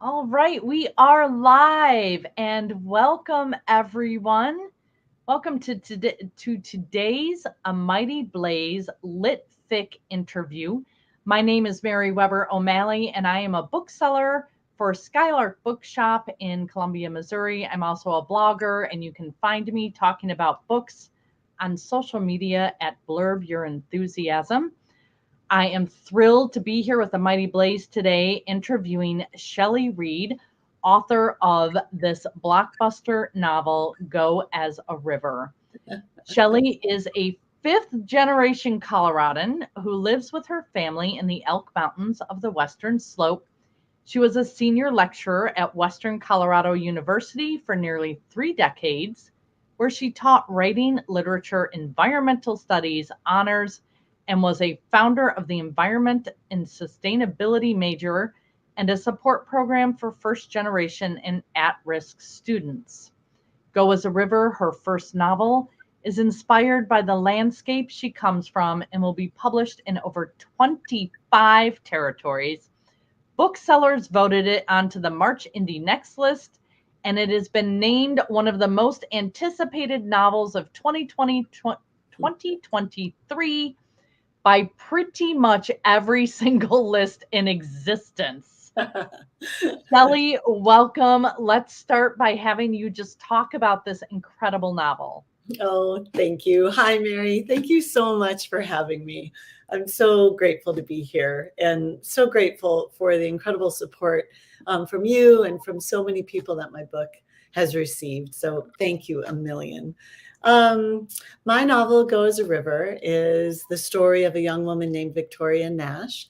All right, we are live and welcome everyone. Welcome to today's A Mighty Blaze Lit Fic interview. My name is Mary Weber O'Malley and I am a bookseller for Skylark Bookshop in Columbia, Missouri. I'm also a blogger and you can find me talking about books on social media at Blurb Your Enthusiasm. I am thrilled to be here with the Mighty Blaze today, interviewing SHELLEY READ, author of this blockbuster novel, Go as a River. SHELLEY is a fifth generation Coloradan who lives with her family in the Elk Mountains of the Western Slope. She was a senior lecturer at Western Colorado University for nearly 3 decades, where she taught writing, literature, environmental studies, honors, and was a founder of the Environment and Sustainability major and a support program for first generation and at-risk students. Go as a River, her first novel, is inspired by the landscape she comes from and will be published in over 25 territories. Booksellers voted it onto the March Indie Next list, and it has been named one of the most anticipated novels of 2023 by pretty much every single list in existence. SHELLEY, welcome. Let's start by having you just talk about this incredible novel. Oh, thank you. Hi, Mary. Thank you so much for having me. I'm so grateful to be here and so grateful for the incredible support from you and from so many people that my book has received. So thank you a million. My novel, Go as a River, is the story of a young woman named Victoria Nash.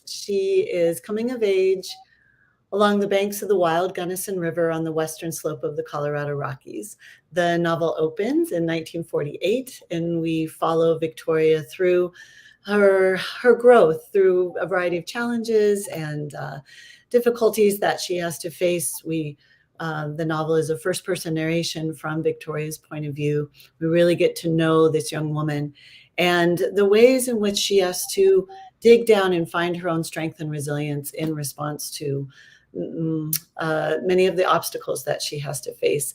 She is coming of age along the banks of the wild Gunnison River on the western slope of the Colorado Rockies. The novel opens in 1948, and we follow Victoria through her growth, through a variety of challenges and difficulties that she has to face. The novel is a first-person narration from Victoria's point of view. We really get to know this young woman and the ways in which she has to dig down and find her own strength and resilience in response to many of the obstacles that she has to face.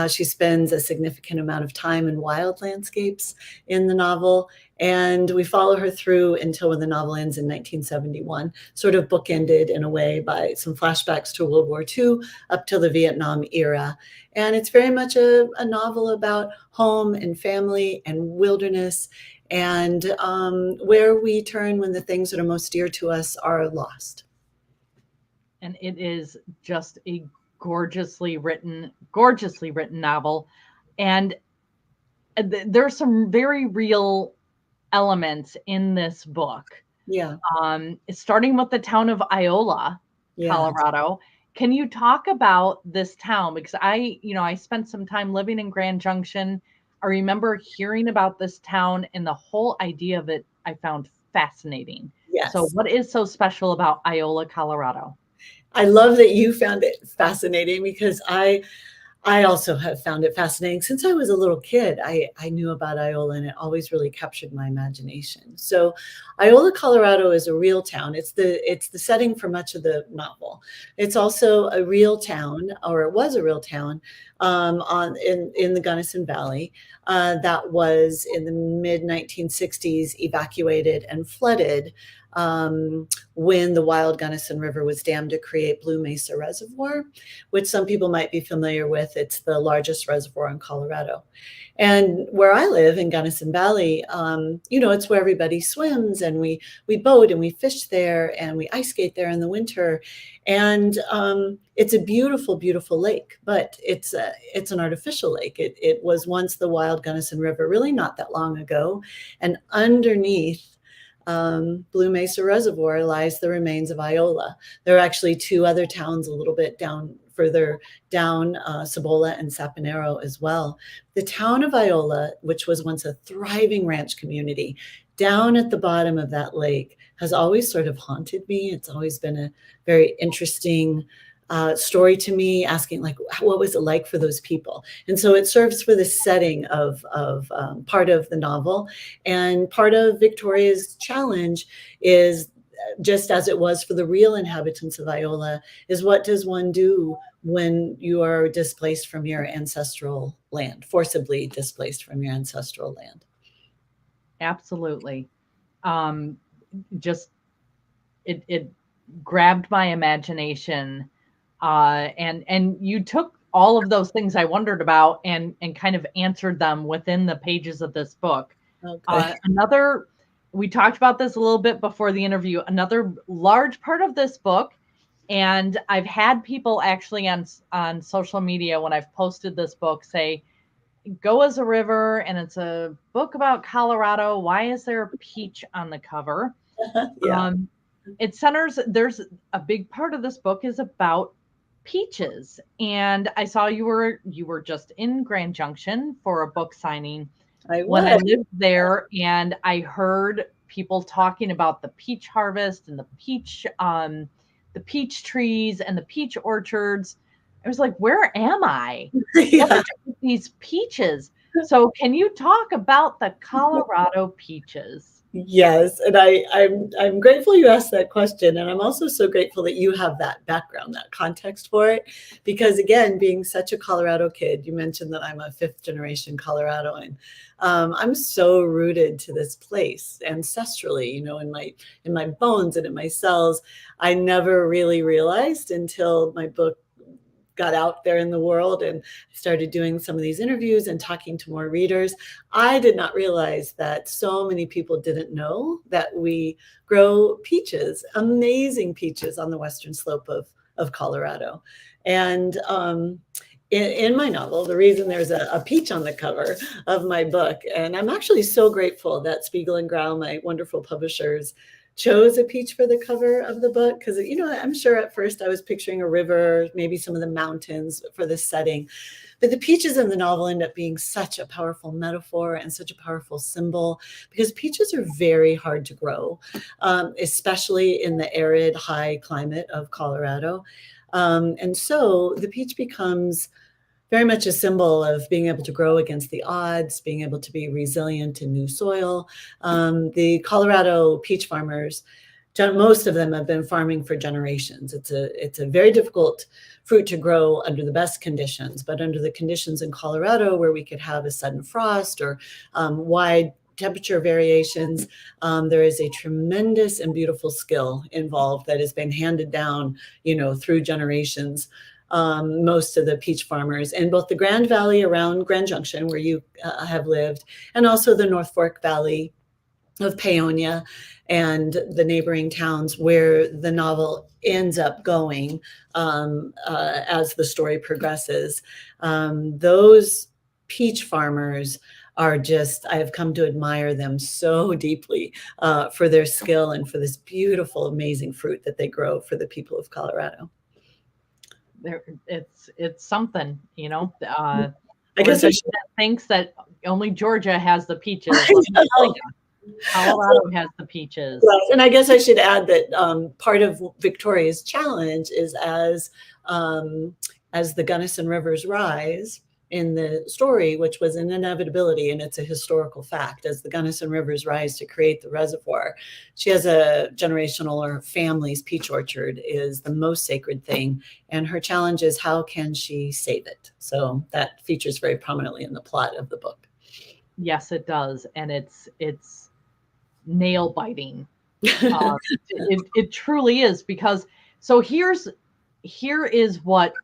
She spends a significant amount of time in wild landscapes in the novel, and we follow her through until when the novel ends in 1971, sort of bookended in a way by some flashbacks to World War II up till the Vietnam era. And it's very much a novel about home and family and wilderness and where we turn when the things that are most dear to us are lost. And it is just a gorgeously written novel. And there's some very real elements in this book. Yeah. Starting with the town of Iola, Colorado. Can you talk about this town? Because I spent some time living in Grand Junction. I remember hearing about this town and the whole idea of it I found fascinating. Yes. So what is so special about Iola, Colorado? I love that you found it fascinating because I also have found it fascinating. Since I was a little kid, I knew about Iola and it always really captured my imagination. So Iola, Colorado is a real town. It's the setting for much of the novel. It's also a real town, or it was a real town in the Gunnison Valley that was in the mid-1960s evacuated and flooded when the wild Gunnison River was dammed to create Blue Mesa Reservoir, which some people might be familiar with. It's the largest reservoir in Colorado. And where I live in Gunnison Valley, it's where everybody swims, and we boat and we fish there and we ice skate there in the winter. And it's a beautiful, beautiful lake, but it's an artificial lake. It was once the wild Gunnison River, really not that long ago. And underneath Blue Mesa Reservoir lies the remains of Iola. There are actually 2 other towns a little bit further down, Cibola and Saponero as well. The town of Iola, which was once a thriving ranch community, down at the bottom of that lake has always sort of haunted me. It's always been a very interesting story to me, asking like, what was it like for those people? And so it serves for the setting of part of the novel. And part of Victoria's challenge is just as it was for the real inhabitants of Iola, is what does one do when you are displaced from your ancestral land, forcibly displaced from your ancestral land? Absolutely. Just it grabbed my imagination, and you took all of those things I wondered about and kind of answered them within the pages of this book. Okay. Another, we talked about this a little bit before the interview. Another large part of this book, and I've had people actually on social media when I've posted this book say, "Go as a River," and it's a book about Colorado. Why is there a peach on the cover? Yeah. Um, it centers, there's a big part of this book is about peaches. And I saw you were just in Grand Junction for a book signing I when I was. lived there, and I heard people talking about the peach harvest and the peach trees and the peach orchards. I was like, where am I? What Yeah. are these peaches? So can you talk about the Colorado peaches? Yes, and I'm grateful you asked that question, and I'm also so grateful that you have that background, that context for it, because again, being such a Colorado kid, you mentioned that I'm a fifth generation Coloradoan. I'm so rooted to this place ancestrally, in my bones and in my cells. I never really realized until my book got out there in the world and started doing some of these interviews and talking to more readers. I did not realize that so many people didn't know that we grow peaches, amazing peaches on the western slope of Colorado. And in my novel, the reason there's a peach on the cover of my book, and I'm actually so grateful that Spiegel and Grau, my wonderful publishers, chose a peach for the cover of the book, because I'm sure at first I was picturing a river, maybe some of the mountains for the setting, but the peaches in the novel end up being such a powerful metaphor and such a powerful symbol, because peaches are very hard to grow, especially in the arid high climate of Colorado. And so the peach becomes very much a symbol of being able to grow against the odds, being able to be resilient in new soil. The Colorado peach farmers, most of them have been farming for generations. It's a very difficult fruit to grow under the best conditions, but under the conditions in Colorado where we could have a sudden frost or wide temperature variations, there is a tremendous and beautiful skill involved that has been handed down, through generations. Most of the peach farmers in both the Grand Valley around Grand Junction, where you have lived, and also the North Fork Valley of Paonia and the neighboring towns where the novel ends up going as the story progresses. Those peach farmers are just, I have come to admire them so deeply for their skill and for this beautiful, amazing fruit that they grow for the people of Colorado. It's something, I for guess I the should. that thinks that only Georgia has the peaches. Let me tell you, Colorado has the peaches. Right, and I guess I should add that part of Victoria's challenge is as the Gunnison rivers rise in the story, which was an inevitability, and it's a historical fact, as the Gunnison rivers rise to create the reservoir, she has a generational, or family's peach orchard is the most sacred thing, and her challenge is how can she save it? So that features very prominently in the plot of the book. Yes, it does, and it's nail biting. It truly is, because so here is what,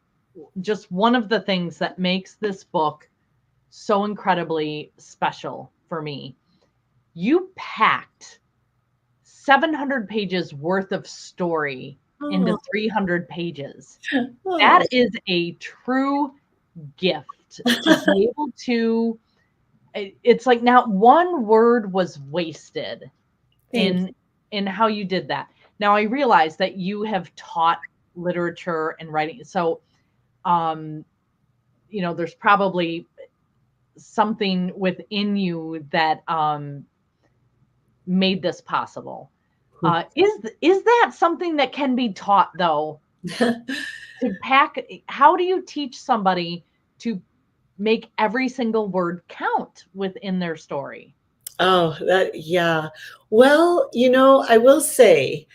just one of the things that makes this book so incredibly special for me. You packed 700 pages worth of story into Oh, 300 pages. oh, That is a true gift to be able to, it's like not one word was wasted thank you. in how you did that. Now I realize that you have taught literature and writing. So um there's probably something within you that made this possible. Is that something that can be taught, though? To pack, how do you teach somebody to make every single word count within their story? Oh, yeah. Well, I will say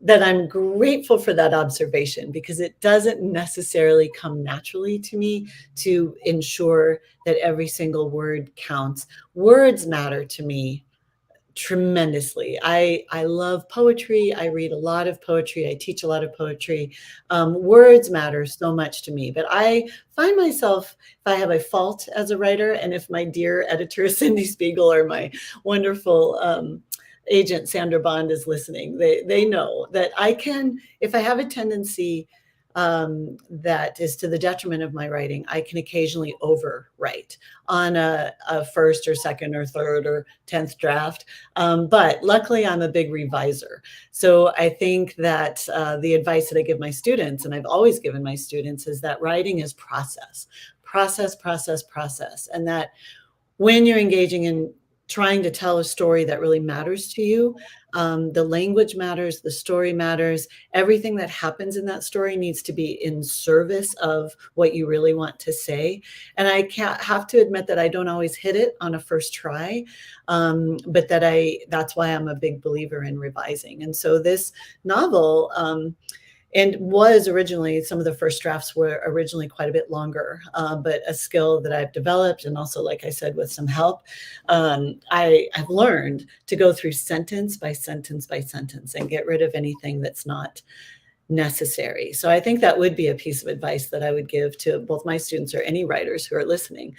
that I'm grateful for that observation, because it doesn't necessarily come naturally to me to ensure that every single word counts. Words matter to me tremendously. I love poetry. I read a lot of poetry. I teach a lot of poetry. Words matter so much to me, but I find myself, if I have a fault as a writer, and if my dear editor Cindy Spiegel or my wonderful agent Sandra Bond is listening, they know that I can, if I have a tendency that is to the detriment of my writing, I can occasionally overwrite on a first or second or third or 10th draft. But luckily, I'm a big reviser. So I think that the advice that I give my students, and I've always given my students, is that writing is process, process, process, process. And that when you're engaging in trying to tell a story that really matters to you, the language matters, the story matters, everything that happens in that story needs to be in service of what you really want to say. And I can't have to admit that I don't always hit it on a first try, but that's why I'm a big believer in revising. And so this novel, and was originally, some of the first drafts were originally quite a bit longer, but a skill that I've developed, and also, like I said, with some help, I've learned to go through sentence by sentence by sentence and get rid of anything that's not necessary. So I think that would be a piece of advice that I would give to both my students or any writers who are listening,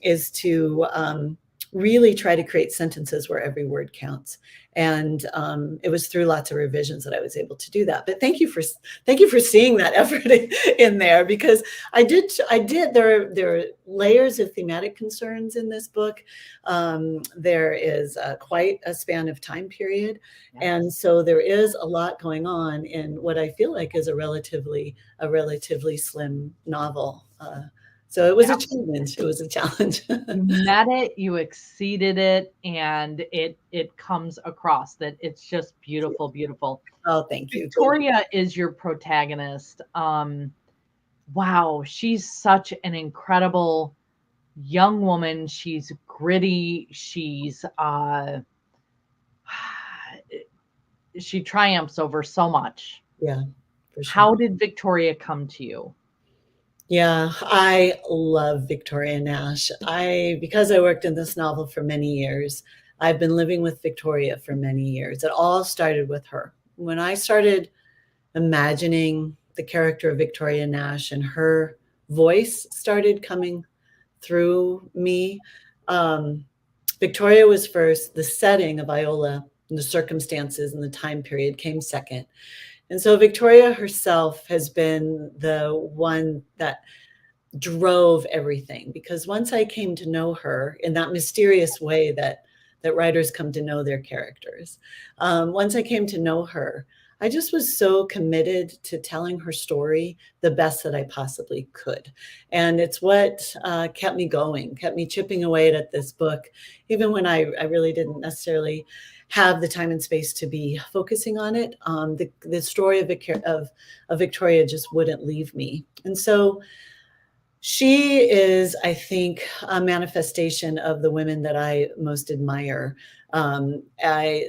is to really try to create sentences where every word counts. And it was through lots of revisions that I was able to do that. But thank you for seeing that effort in there, because I did. There are layers of thematic concerns in this book. There is quite a span of time period, and so there is a lot going on in what I feel like is a relatively slim novel. So it was a challenge. It was a challenge. You met it, you exceeded it, and it comes across that it's just beautiful, beautiful. Oh, thank you. Victoria is your protagonist. Wow, she's such an incredible young woman. She's gritty. She triumphs over so much. Yeah, for sure. How did Victoria come to you? Yeah, I love Victoria Nash. Because I worked in this novel for many years, I've been living with Victoria for many years. It all started with her. When I started imagining the character of Victoria Nash and her voice started coming through me, Victoria was first. The setting of Iola and the circumstances and the time period came second. And so Victoria herself has been the one that drove everything, because once I came to know her in that mysterious way that writers come to know their characters, once I came to know her, I just was so committed to telling her story the best that I possibly could. And it's what kept me going, kept me chipping away at this book, even when I really didn't necessarily have the time and space to be focusing on it. The story of Victoria just wouldn't leave me. And so she is, I think, a manifestation of the women that I most admire. I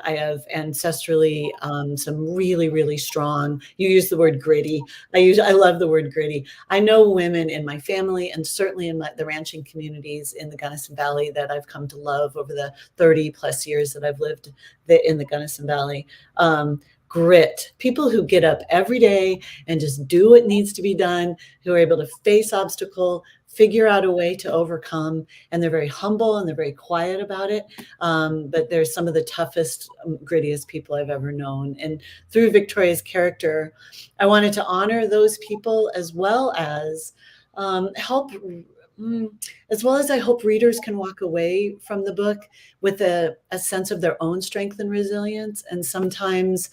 have ancestrally some really, really strong. You use the word gritty. I love the word gritty. I know women in my family, and certainly in the ranching communities in the Gunnison Valley, that I've come to love over the 30 plus years that I've lived in the Gunnison Valley. Grit, people who get up every day and just do what needs to be done, who are able to face obstacle, figure out a way to overcome, and they're very humble and they're very quiet about it. But they're some of the toughest, grittiest people I've ever known. And through Victoria's character, I wanted to honor those people, as well as help. As well as I hope readers can walk away from the book with a sense of their own strength and resilience, and sometimes,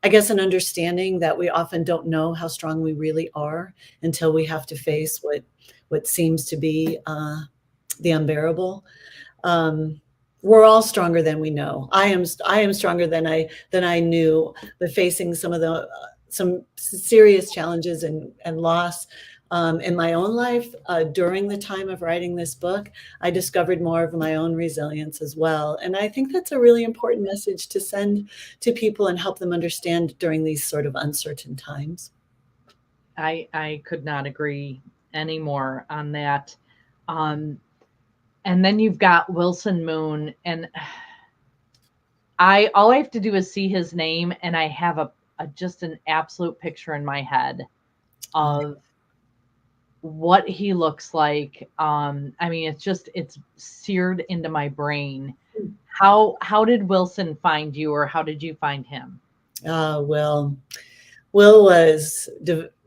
I guess, an understanding that we often don't know how strong we really are until we have to face what seems to be the unbearable. We're all stronger than we know. I am stronger than I knew, but facing some serious challenges and loss, in my own life, during the time of writing this book, I discovered more of my own resilience as well. And I think that's a really important message to send to people and help them understand during these sort of uncertain times. I could not agree anymore on that. Um, and then you've got Wilson Moon, and I all I have to do is see his name, and I have a just an absolute picture in my head Oh, of what he looks like. I mean, it's seared into my brain. How did Wilson find you, or how did you find him? Will. Will was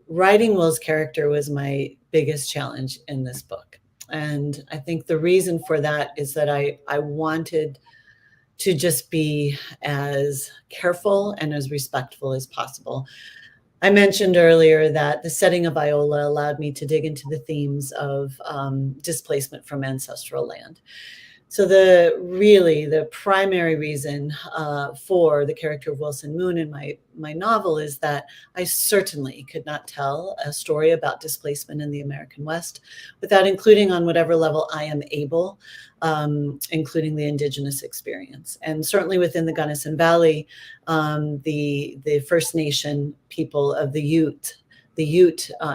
writing Will's character was my biggest challenge in this book. And I think the reason for that is that I wanted to just be as careful and as respectful as possible. I mentioned earlier that the setting of Iola allowed me to dig into the themes of displacement from ancestral land. So the primary reason for the character of Wilson Moon in my novel is that I certainly could not tell a story about displacement in the American West without including, on whatever level I am able, including the Indigenous experience. And certainly within the Gunnison Valley, the First Nation people of the Ute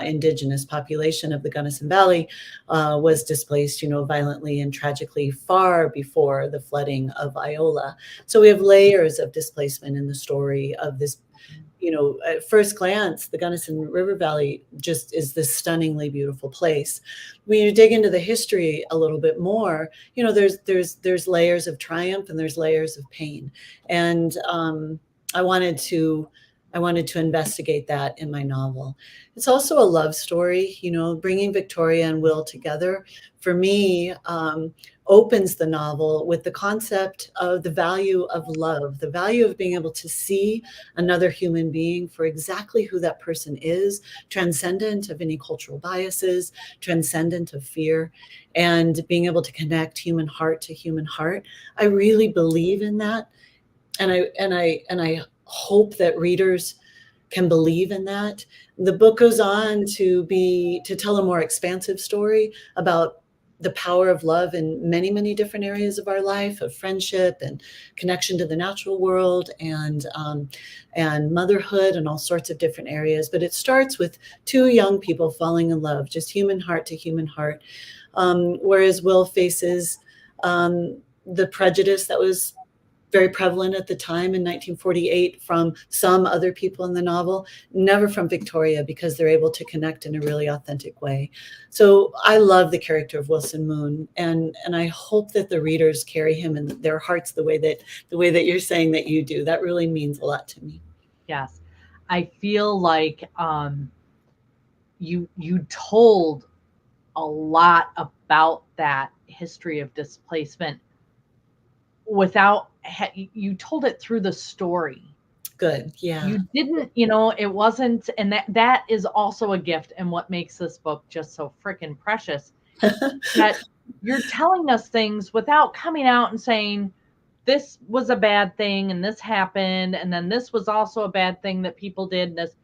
indigenous population of the Gunnison Valley was displaced, violently and tragically far before the flooding of Iola. So we have layers of displacement in the story of this. At first glance, the Gunnison River Valley just is this stunningly beautiful place. When you dig into the history a little bit more, there's layers of triumph and there's layers of pain, and I wanted to investigate that in my novel. It's also a love story, bringing Victoria and Will together for me opens the novel with the concept of the value of love, the value of being able to see another human being for exactly who that person is, transcendent of any cultural biases, transcendent of fear, and being able to connect human heart to human heart. I really believe in that. And I hope that readers can believe in that. The book goes on to tell a more expansive story about the power of love in many, many different areas of our life, of friendship and connection to the natural world, and motherhood, and all sorts of different areas. But it starts with two young people falling in love, just human heart to human heart, whereas Will faces the prejudice that was very prevalent at the time in 1948 from some other people in the novel, never from Victoria, because they're able to connect in a really authentic way. So I love the character of Wilson Moon, and I hope that the readers carry him in their hearts the way that you're saying that you do. That really means a lot to me. Yes, I feel like you told a lot about that history of displacement without you told it through the story. Good. Yeah. You didn't, it wasn't, and that is also a gift, and what makes this book just so freaking precious, that you're telling us things without coming out and saying this was a bad thing and this happened and then this was also a bad thing that people did, and this,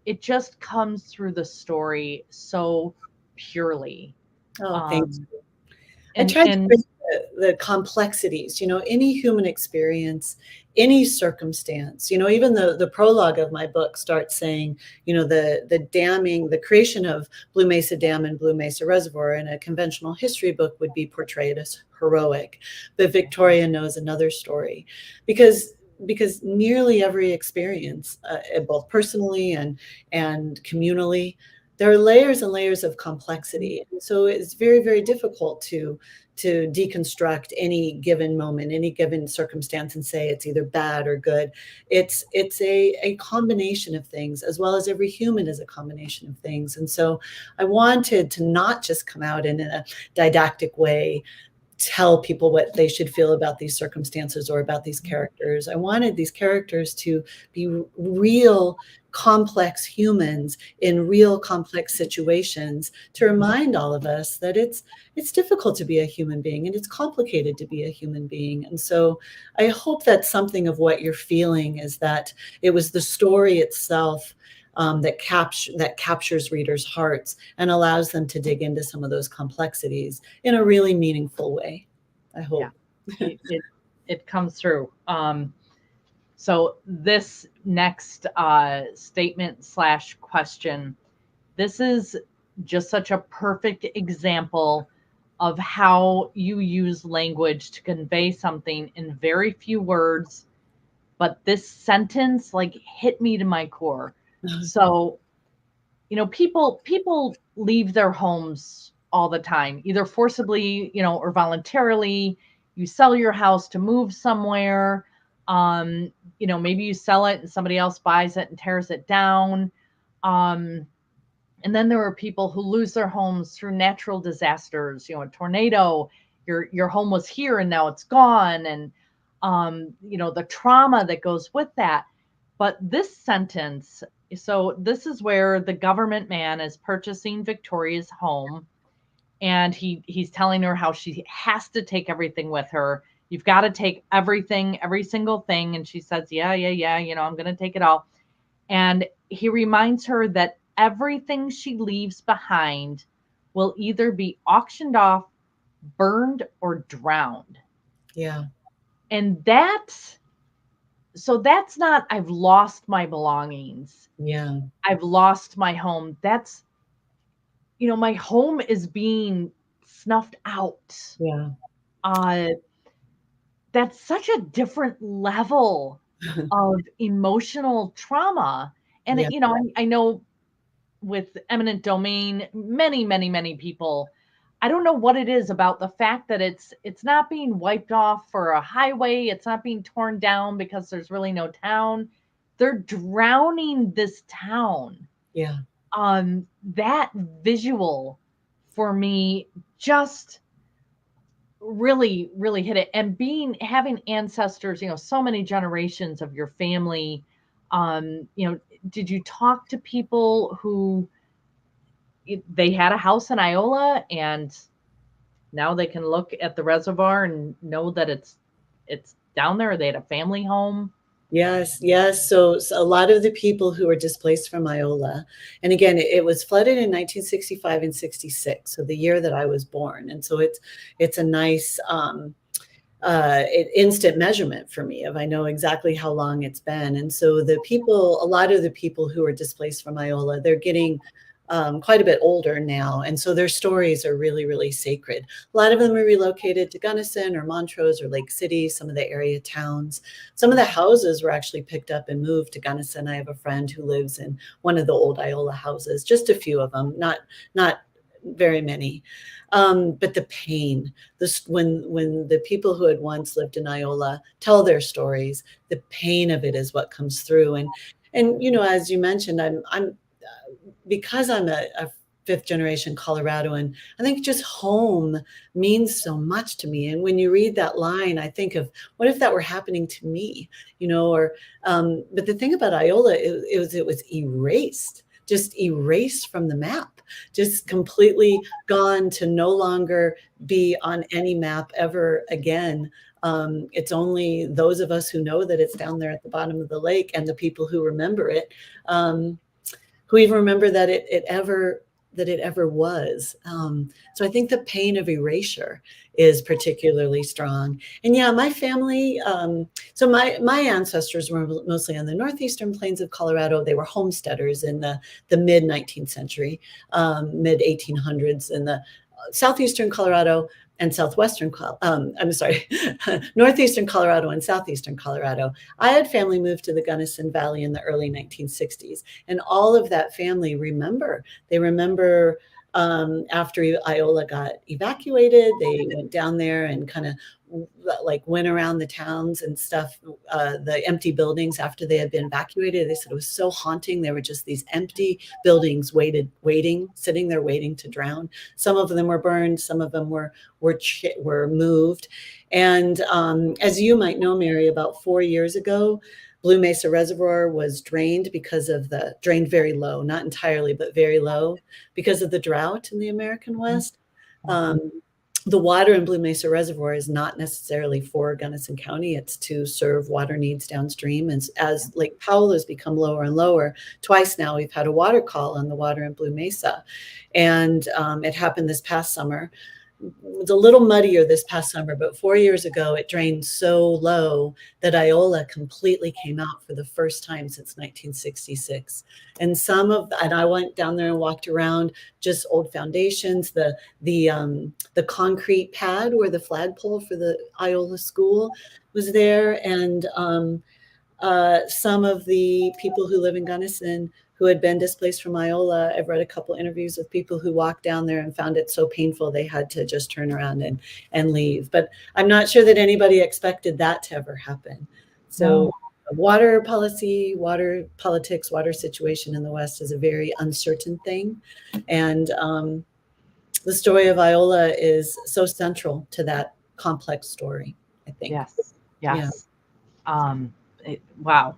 it just comes through the story so purely. Oh, thanks. um I and tried to and bring the complexities, any human experience, any circumstance, even the prologue of my book starts saying, the damming, the creation of Blue Mesa Dam and Blue Mesa Reservoir in a conventional history book would be portrayed as heroic. But Victoria knows another story, because nearly every experience, both personally and communally, there are layers and layers of complexity. And so it's very, very difficult to deconstruct any given moment, any given circumstance, and say it's either bad or good. It's a combination of things, as well as every human is a combination of things. And so I wanted to not just come out in a didactic way, tell people what they should feel about these circumstances or about these characters. I wanted these characters to be real complex humans in real complex situations, to remind all of us that it's difficult to be a human being and it's complicated to be a human being. And so I hope that something of what you're feeling is that it was the story itself that captures readers' hearts and allows them to dig into some of those complexities in a really meaningful way, I Yeah, hope. it comes through. So this next statement slash question, this is just such a perfect example of how you use language to convey something in very few words, but this sentence like hit me to my core. So, people leave their homes all the time, either forcibly, or voluntarily. You sell your house to move somewhere. Maybe you sell it and somebody else buys it and tears it down. Um, and then there are people who lose their homes through natural disasters, a tornado, your home was here and now it's gone. And the trauma that goes with that. But this sentence, so this is where the government man is purchasing Victoria's home, and he's telling her how she has to take everything with her. You've got to take everything, every single thing. And she says, yeah, I'm going to take it all. And he reminds her that everything she leaves behind will either be auctioned off, burned, or drowned. Yeah. And that's not, I've lost my belongings. Yeah. I've lost my home. That's, my home is being snuffed out. Yeah. Uh, that's such a different level of emotional trauma. And, Yeah. I know with eminent domain, many, many, many people, I don't know what it is about the fact that it's not being wiped off for a highway, it's not being torn down because there's really no town. They're drowning this town. Yeah. That visual for me just really, really hit it. And having ancestors, so many generations of your family, did you talk to people who they had a house in Iola and now they can look at the reservoir and know that it's down there? They had a family home. Yes, yes. So a lot of the people who were displaced from Iola, and again, it was flooded in 1965 and 66, so the year that I was born. And so it's a nice instant measurement for me of I know exactly how long it's been. And so a lot of the people who are displaced from Iola, they're getting quite a bit older now. And so their stories are really, really sacred. A lot of them are relocated to Gunnison or Montrose or Lake City, some of the area towns. Some of the houses were actually picked up and moved to Gunnison. I have a friend who lives in one of the old Iola houses, just a few of them, not very many. But the pain, when the people who had once lived in Iola tell their stories, the pain of it is what comes through. And as you mentioned, I'm because I'm a fifth generation Coloradoan, I think just home means so much to me. And when you read that line, I think of what if that were happening to me, but the thing about Iola, it was erased, just erased from the map, just completely gone to no longer be on any map ever again. It's only those of us who know that it's down there at the bottom of the lake and the people who remember it, who even remember that it ever was. So I think the pain of erasure is particularly strong. And yeah, my family, so my ancestors were mostly on the northeastern plains of Colorado. They were homesteaders in the mid 19th century, mid 1800s in the southeastern Colorado and southwestern, I'm sorry, northeastern Colorado and southeastern Colorado. I had family move to the Gunnison Valley in the early 1960s, and all of that family they remember after Iola got evacuated, they went down there and kind of like went around the towns and stuff, the empty buildings after they had been evacuated. They said it was so haunting. There were just these empty buildings sitting there waiting to drown. Some of them were burned. Some of them were moved. And as you might know, Mary, about 4 years ago, Blue Mesa Reservoir was drained drained very low, not entirely, but very low because of the drought in the American West. the water in Blue Mesa Reservoir is not necessarily for Gunnison County. It's to serve water needs downstream. And as Lake Powell has become lower and lower, twice now we've had a water call on the water in Blue Mesa. And it happened this past summer. It was a little muddier this past summer, but 4 years ago, it drained so low that Iola completely came out for the first time since 1966. And I went down there and walked around just old foundations, the concrete pad where the flagpole for the Iola school was there. And some of the people who live in Gunnison who had been displaced from Iola, I've read a couple interviews with people who walked down there and found it so painful they had to just turn around and leave. But I'm not sure that anybody expected that to ever happen. So water policy, water politics, water situation in the West is a very uncertain thing. And the story of Iola is so central to that complex story, I think. Yes. Yeah. Wow.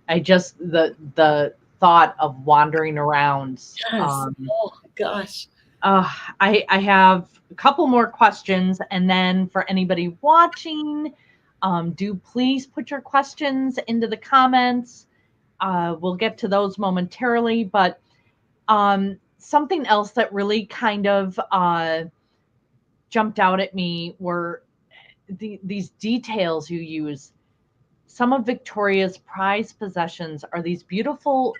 The thought of wandering around. Yes. Oh gosh. I have a couple more questions, and then for anybody watching, do please put your questions into the comments. We'll get to those momentarily, but something else that really kind of jumped out at me were these details you use. Some of Victoria's prized possessions are these beautiful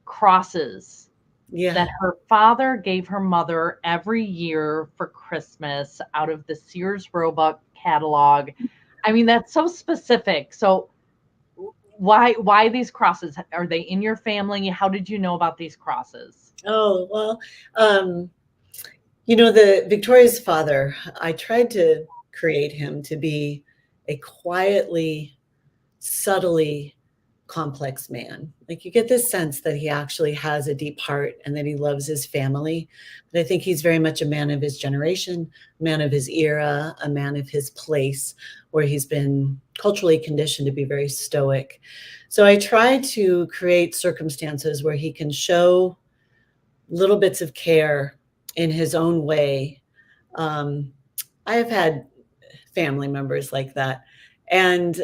crosses that her father gave her mother every year for Christmas out of the Sears Roebuck catalog. I mean, that's so specific. So why these crosses? Are they in your family? How did you know about these crosses? Oh, well, the Victoria's father, I tried to create him to be a quietly, subtly complex man. Like, you get this sense that he actually has a deep heart and that he loves his family. But I think he's very much a man of his generation, a man of his era, a man of his place, where he's been culturally conditioned to be very stoic. So I try to create circumstances where he can show little bits of care in his own way. I have had family members like that. And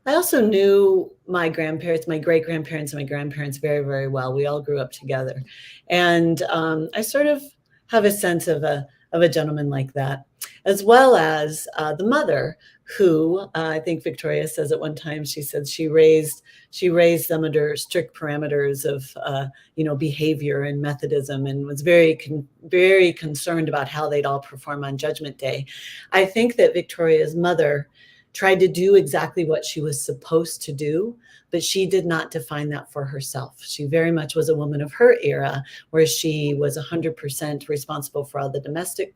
I also knew my grandparents, my great-grandparents and my grandparents very, very well. We all grew up together. And I sort of have a sense of a gentleman like that, as well as the mother who I think Victoria says at one time, she said she raised them under strict parameters of behavior and Methodism, and was very concerned about how they'd all perform on Judgment Day. I think that Victoria's mother tried to do exactly what she was supposed to do, but she did not define that for herself. She very much was a woman of her era, where she was 100% responsible for all the domestic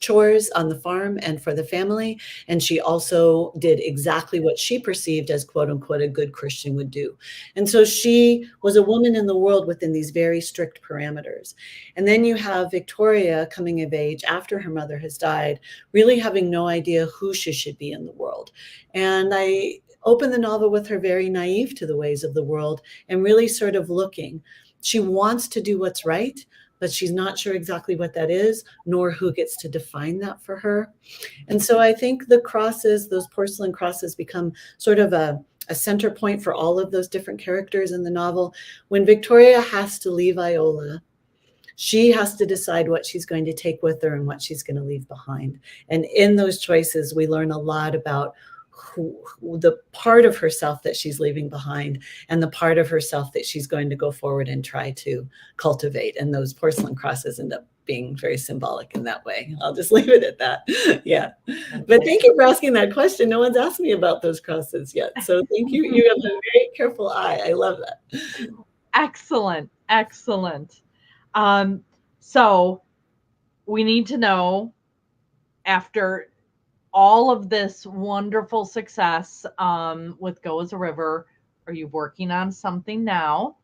chores on the farm and for the family. And she also did exactly what she perceived as, quote unquote, a good Christian would do. And so she was a woman in the world within these very strict parameters. And then you have Victoria coming of age after her mother has died, really having no idea who she should be in the world. And I open the novel with her very naive to the ways of the world and really sort of looking. She wants to do what's right, but she's not sure exactly what that is, nor who gets to define that for her. And so I think the crosses, those porcelain crosses, become sort of a center point for all of those different characters in the novel. When Victoria has to leave Iola, she has to decide what she's going to take with her and what she's going to leave behind. And in those choices, we learn a lot about the part of herself that she's leaving behind and the part of herself that she's going to go forward and try to cultivate. And those porcelain crosses end up being very symbolic in that way. I'll just leave it at that. Yeah. But thank you for asking that question. No one's asked me about those crosses yet. So thank you. You have a very careful eye. I love that. Excellent. Excellent. So we need to know, after all of this wonderful success with Go as a River, are you working on something now?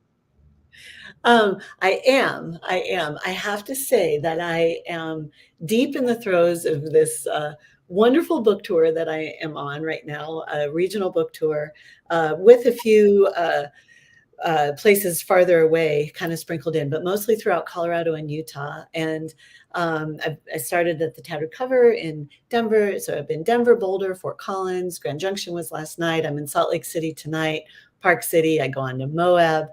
I am. I have to say that I am deep in the throes of this wonderful book tour that I am on right now, a regional book tour with a few places farther away kind of sprinkled in, but mostly throughout Colorado and Utah. And I started at the Tattered Cover in Denver. So I've been Denver, Boulder, Fort Collins, Grand Junction was last night. I'm in Salt Lake City tonight, Park City. I go on to Moab,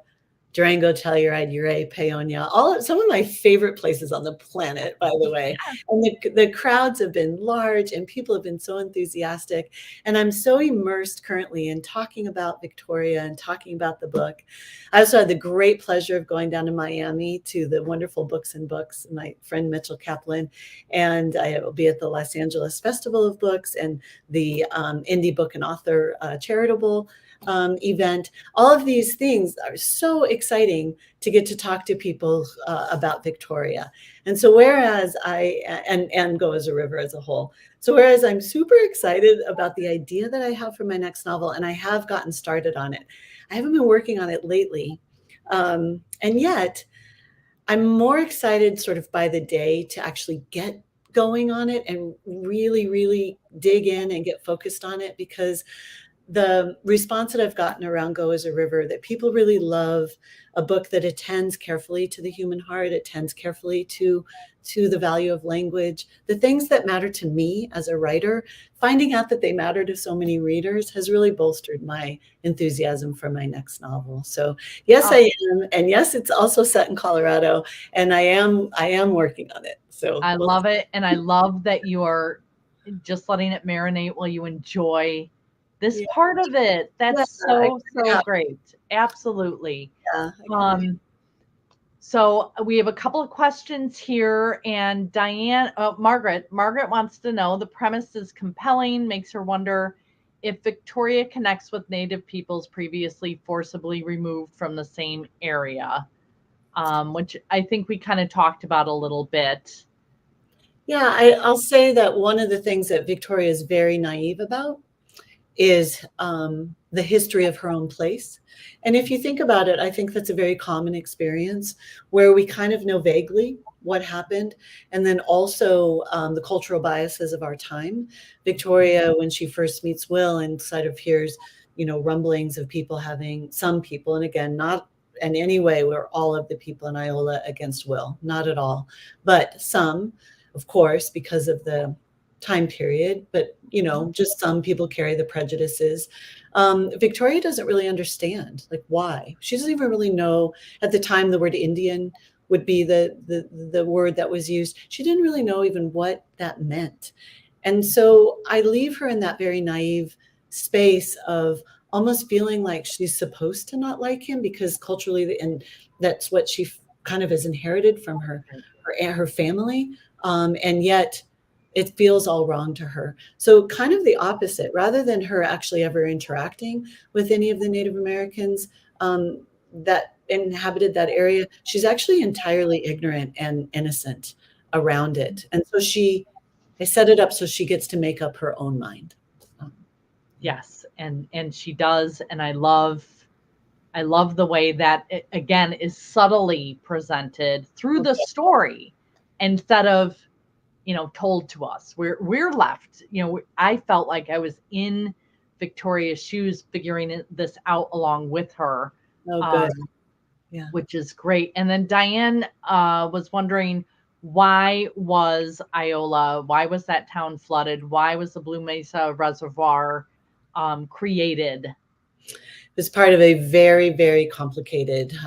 Durango, Telluride, Ouray, Paonia, some of my favorite places on the planet, by the way. And the crowds have been large and people have been so enthusiastic. And I'm so immersed currently in talking about Victoria and talking about the book. I also had the great pleasure of going down to Miami to the wonderful Books and Books, my friend Mitchell Kaplan, and I will be at the Los Angeles Festival of Books and the Indie Book and Author Charitable event. All of these things are so exciting to get to talk to people about Victoria. And so whereas and Go as a River as a whole. So whereas I'm super excited about the idea that I have for my next novel, and I have gotten started on it, I haven't been working on it lately. And yet I'm more excited sort of by the day to actually get going on it and really, really dig in and get focused on it, because the response that I've gotten around Go as a River, that people really love a book that attends carefully to the human heart, attends carefully to the value of language, the things that matter to me as a writer, finding out that they matter to so many readers has really bolstered my enthusiasm for my next novel. So yes, I am. And yes, it's also set in Colorado, and I am working on it. So I love it. And I love that you are just letting it marinate while you enjoy this part of it. That's so great. Absolutely. So we have a couple of questions here, and Margaret wants to know, the premise is compelling, makes her wonder if Victoria connects with Native peoples previously forcibly removed from the same area, which I think we kind of talked about a little bit. Yeah, I'll say that one of the things that Victoria is very naive about is the history of her own place. And if you think about it, I think that's a very common experience where we kind of know vaguely what happened. And then also the cultural biases of our time. Victoria, when she first meets Will and sort of hears, rumblings of some people, and again, not in any way were all of the people in Iola against Will, not at all, but some, of course, because of the time period, but just some people carry the prejudices. Victoria doesn't really understand why. She doesn't even really know. At the time, the word Indian would be the word that was used. She didn't really know even what that meant. And so I leave her in that very naive space of almost feeling like she's supposed to not like him because culturally, and that's what she kind of has inherited from her family. And yet it feels all wrong to her. So kind of the opposite, rather than her actually ever interacting with any of the Native Americans that inhabited that area, she's actually entirely ignorant and innocent around it. And so I set it up so she gets to make up her own mind. Yes, and she does, and I love the way that it, again, is subtly presented through the story instead of told to us. We're left, I felt like I was in Victoria's shoes figuring this out along with her. Good. Yeah. Which is great. And then Diane was wondering, why was that town flooded? Why was the Blue Mesa Reservoir created? It was part of a very, very complicated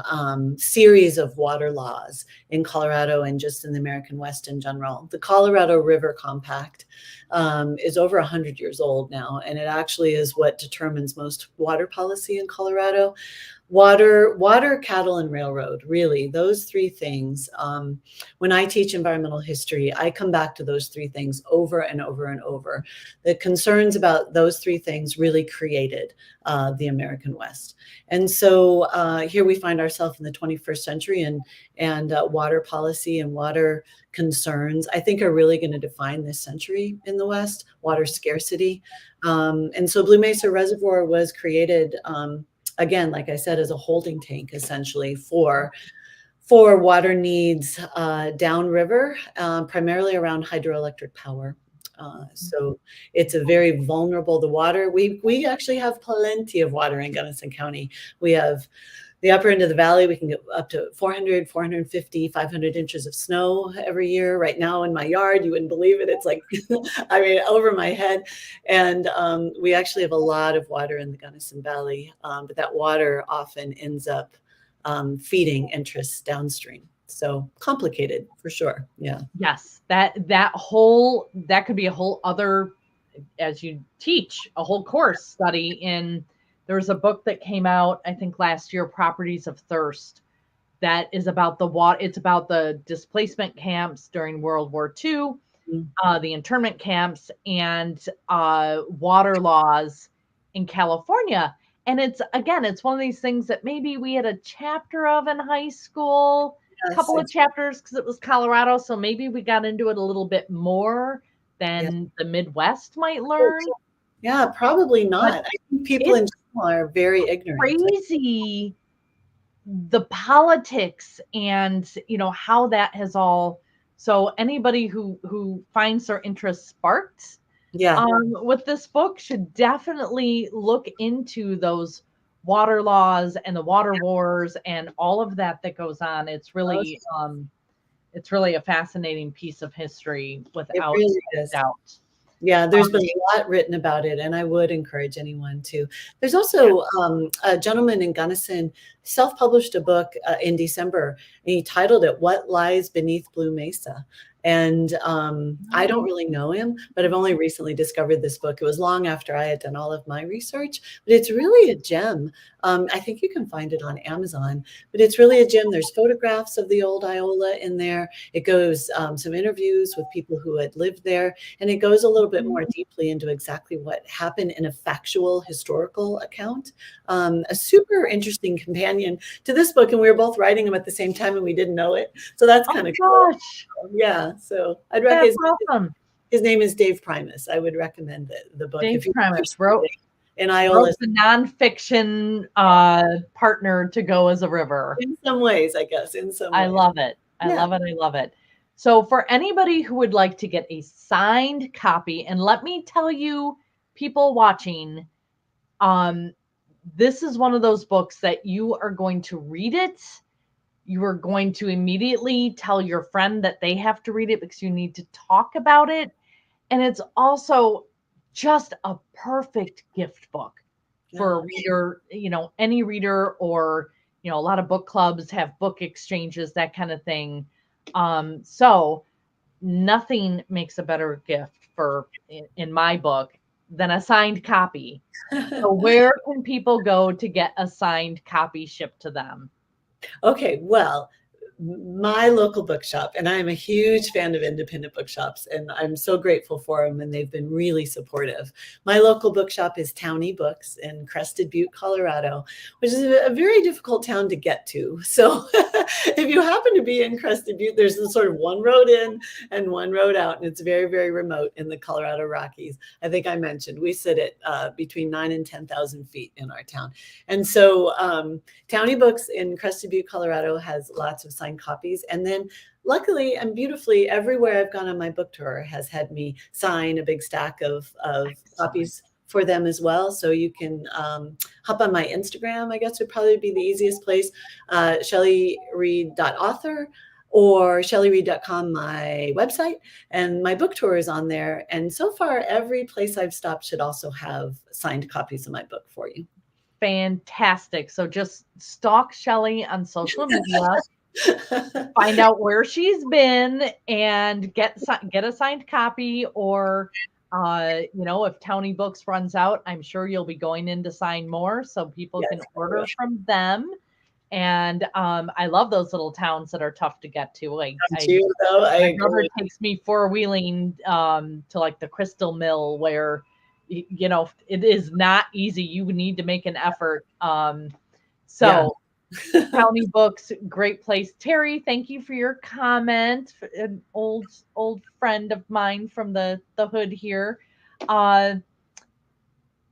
series of water laws in Colorado and just in the American West in general. The Colorado River Compact is over 100 years old now, and it actually is what determines most water policy in Colorado. Water, cattle, and railroad, really, those three things. When I teach environmental history, I come back to those three things over and over and over. The concerns about those three things really created the American West. And so here we find ourselves in the 21st century, and water policy and water concerns, I think, are really going to define this century in the West, water scarcity. And so Blue Mesa Reservoir was created again, like I said, as a holding tank, essentially, for water needs downriver, primarily around hydroelectric power. So it's a very vulnerable, the water, we actually have plenty of water in Gunnison County. We have the upper end of the valley, we can get up to 400, 450, 500 inches of snow every year. Right now in my yard, you wouldn't believe it. It's like, I mean, over my head. And we actually have a lot of water in the Gunnison Valley, but that water often ends up feeding interests downstream. So complicated for sure. Yeah. Yes, that could be a whole other, as you teach, a whole course study in. There's a book that came out, I think last year, Properties of Thirst, that is about the water. It's about the displacement camps during World War II, the internment camps, and water laws in California. And it's one of these things that maybe we had a chapter of in high school, a Yes, couple of chapters, because it was Colorado. So maybe we got into it a little bit more than the Midwest might learn. Yeah, probably not. But I think people in general are very ignorant. Crazy, the politics and how that has all. So anybody who finds their interest sparked with this book should definitely look into those water laws and the water wars and all of that goes on. It's really a fascinating piece of history without really is. doubt. Yeah, there's been a lot written about it, and I would encourage anyone to. There's also a gentleman in Gunnison self-published a book in December, and he titled it "What Lies Beneath Blue Mesa." And I don't really know him, but I've only recently discovered this book. It was long after I had done all of my research, but it's really a gem. I think you can find it on Amazon, but it's really a gem. There's photographs of the old Iola in there. It goes some interviews with people who had lived there, and it goes a little bit more deeply into exactly what happened in a factual historical account. A super interesting companion to this book, and we were both writing them at the same time, and we didn't know it. So that's kind of cool. Yeah, so I'd recommend. Awesome. His name is Dave Primus. I would recommend the book. Dave Primus wrote Iola. The nonfiction partner to go as a river. In some ways, I guess. In some ways. I love it. I love it. So for anybody who would like to get a signed copy, and let me tell you, people watching, this is one of those books that you are going to read it. You are going to immediately tell your friend that they have to read it because you need to talk about it. And it's also just a perfect gift book for a reader, any reader, or, a lot of book clubs have book exchanges, that kind of thing. So nothing makes a better gift in my book than a signed copy. So where can people go to get a signed copy shipped to them? Okay, well, my local bookshop, and I'm a huge fan of independent bookshops, and I'm so grateful for them, and they've been really supportive. My local bookshop is Townie Books in Crested Butte, Colorado, which is a very difficult town to get to. So if you happen to be in Crested Butte, there's a sort of one road in and one road out, and it's very, very remote in the Colorado Rockies. I think I mentioned we sit at between 9,000 and 10,000 feet in our town. And so Townie Books in Crested Butte, Colorado has lots of signed copies. And then luckily and beautifully, everywhere I've gone on my book tour has had me sign a big stack of copies for them as well. So you can hop on my Instagram, I guess would probably be the easiest place, SHELLEYREAD.author or SHELLEYREAD.com, my website, and my book tour is on there. And so far, every place I've stopped should also have signed copies of my book for you. Fantastic. So just stalk Shelley on social media, find out where she's been, and get a signed copy. Or, if Townie Books runs out, I'm sure you'll be going in to sign more, so people can order from them. And I love those little towns that are tough to get to. My brother takes me four-wheeling to like the Crystal Mill, where it is not easy. You need to make an effort. Townie Books, great place. Terry, thank you for your comment. An old friend of mine from the hood here.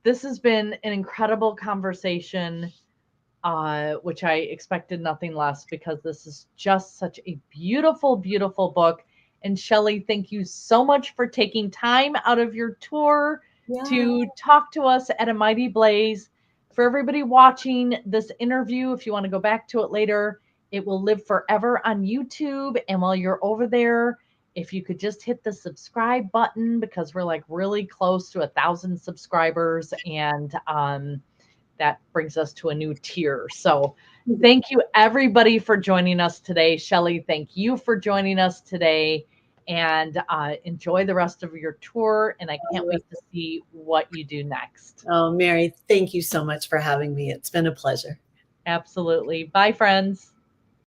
This has been an incredible conversation, which I expected nothing less, because this is just such a beautiful, beautiful book. And Shelley, thank you so much for taking time out of your tour to talk to us at A Mighty Blaze. For everybody watching this interview, if you want to go back to it later, it will live forever on YouTube. And while you're over there, if you could just hit the subscribe button, because we're like really close to 1,000 subscribers, and that brings us to a new tier. So thank you everybody for joining us today. Shelley, thank you for joining us today, and enjoy the rest of your tour. And I can't wait to see what you do next. Oh, Mary, thank you so much for having me. It's been a pleasure. Absolutely. Bye, friends.